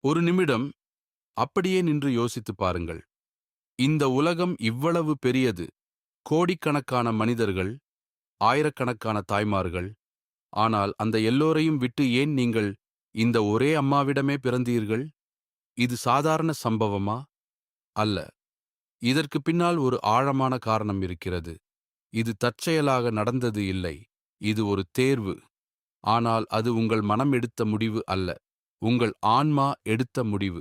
ஒரு நிமிடம் அப்படியே நின்று யோசித்துப் பாருங்கள். இந்த உலகம் இவ்வளவு பெரியது. கோடிக்கணக்கான மனிதர்கள், ஆயிரக்கணக்கான தாய்மார்கள். ஆனால் அந்த எல்லோரையும் விட்டு ஏன் நீங்கள் இந்த ஒரே அம்மாவிடமே பிறந்தீர்கள்? இது சாதாரண சம்பவமா? அல்ல. இதற்கு பின்னால் ஒரு ஆழமான காரணம் இருக்கிறது. இது தற்செயலாக நடந்தது இல்லை. இது ஒரு தேர்வு. ஆனால் அது உங்கள் மனம் எடுத்த முடிவு அல்ல. உங்கள் ஆன்மா எடுத்த முடிவு.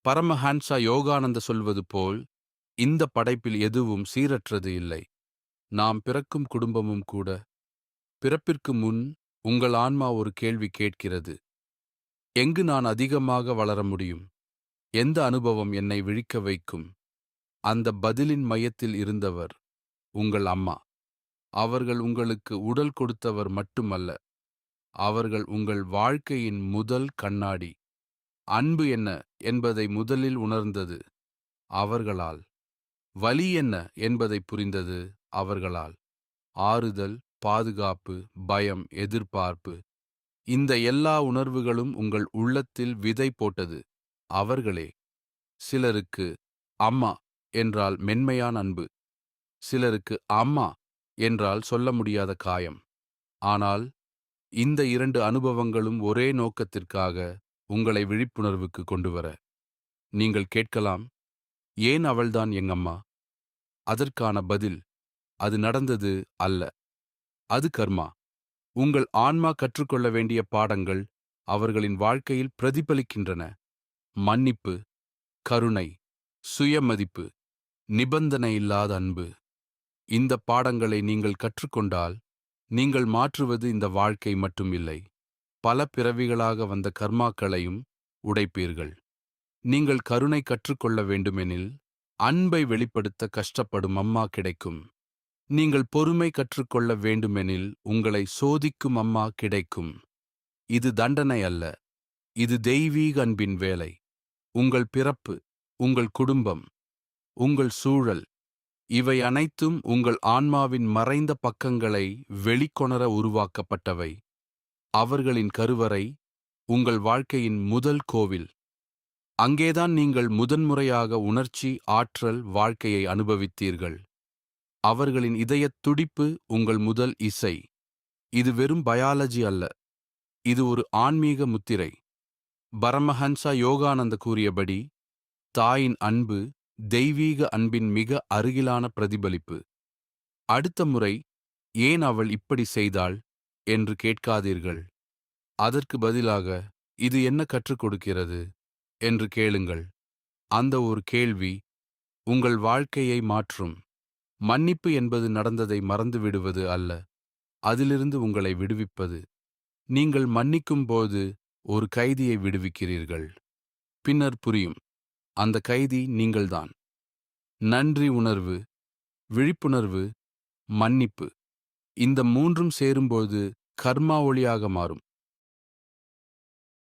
பரமஹன்சா யோகானந்த சொல்வது போல், இந்த படைப்பில் எதுவும் சீரற்றது இல்லை. நாம் பிறக்கும் குடும்பமும் கூட. பிறப்பிற்கு முன் உங்கள் ஆன்மா ஒரு கேள்வி கேட்கிறது. எங்கு நான் அதிகமாக வளர முடியும்? எந்த அனுபவம் என்னை விழிக்க வைக்கும்? அந்த பதிலின் மையத்தில் இருந்தவர் உங்கள் அம்மா. அவர்கள் உங்களுக்கு உடல் கொடுத்தவர் மட்டுமல்ல. அவர்கள் உங்கள் வாழ்க்கையின் முதல் கண்ணாடி. அன்பு என்ன என்பதை முதலில் உணர்ந்தது அவர்களால். வலி என்ன என்பதை புரிந்தது அவர்களால். ஆறுதல், பாதுகாப்பு, பயம், எதிர்பார்ப்பு, இந்த எல்லா உணர்வுகளும் உங்கள் உள்ளத்தில் விதை போட்டது அவர்களே. சிலருக்கு அம்மா என்றால் மென்மையான அன்பு. சிலருக்கு அம்மா என்றால் சொல்ல முடியாத காயம். ஆனால் இந்த இரண்டு அனுபவங்களும் ஒரே நோக்கத்திற்காக உங்களை விழிப்புணர்வுக்கு கொண்டுவர. நீங்கள் கேட்கலாம், ஏன் அவள்தான் எங்கம்மா? அதற்கான பதில், அது நடந்தது அல்ல. அது கர்மா. உங்கள் ஆன்மா கற்றுக்கொள்ள வேண்டிய பாடங்கள் அவர்களின் வாழ்க்கையில் பிரதிபலிக்கின்றன. மன்னிப்பு, கருணை, சுயமதிப்பு, நிபந்தனையில்லாத அன்பு. இந்த பாடங்களை நீங்கள் கற்றுக்கொண்டால், நீங்கள் மாற்றுவது இந்த வாழ்க்கை மட்டும் இல்லை, பல பிறவிகளாக வந்த கர்மாக்களையும் உடைப்பீர்கள். நீங்கள் கருணை கற்றுக்கொள்ள வேண்டுமெனில், அன்பை வெளிப்படுத்த கஷ்டப்படும் அம்மா கிடைக்கும். நீங்கள் பொறுமை கற்றுக்கொள்ள வேண்டுமெனில், உங்களை சோதிக்கும் அம்மா கிடைக்கும். இது தண்டனை அல்ல, இது தெய்வீக அன்பின் வேலை. உங்கள் பிறப்பு, உங்கள் குடும்பம், உங்கள் சூழல், இவை அனைத்தும் உங்கள் ஆன்மாவின் மறைந்த பக்கங்களை வெளிக்கொணர உருவாக்கப்பட்டவை. அவர்களின் கருவறை உங்கள் வாழ்க்கையின் முதல் கோவில். அங்கேதான் நீங்கள் முதன்முறையாக உணர்ச்சி, ஆற்றல், வாழ்க்கையை அனுபவித்தீர்கள். அவர்களின் இதயத் துடிப்பு உங்கள் முதல் இசை. இது வெறும் பயாலஜி அல்ல, இது ஒரு ஆன்மீக முத்திரை. பரமஹன்சா யோகானந்த கூறியபடி, தாயின் அன்பு தெய்வீக அன்பின் மிக அருகிலான பிரதிபலிப்பு. அடுத்த முறை ஏன் அவள் இப்படி செய்தாள் என்று கேட்காதீர்கள். அதற்கு பதிலாக, இது என்ன கற்றுக் கொடுக்கிறது என்று கேளுங்கள். அந்த ஒரு கேள்வி உங்கள் வாழ்க்கையை மாற்றும். மன்னிப்பு என்பது நடந்ததை மறந்துவிடுவது அல்ல, அதிலிருந்து உங்களை விடுவிப்பது. நீங்கள் மன்னிக்கும் போது ஒரு கைதியை விடுவிக்கிறீர்கள். பின்னர் புரியும், அந்த கைதி நீங்கள்தான். நன்றி உணர்வு, விழிப்புணர்வு, மன்னிப்பு, இந்த மூன்றும் சேரும்போது கர்மா ஒளியாக மாறும்.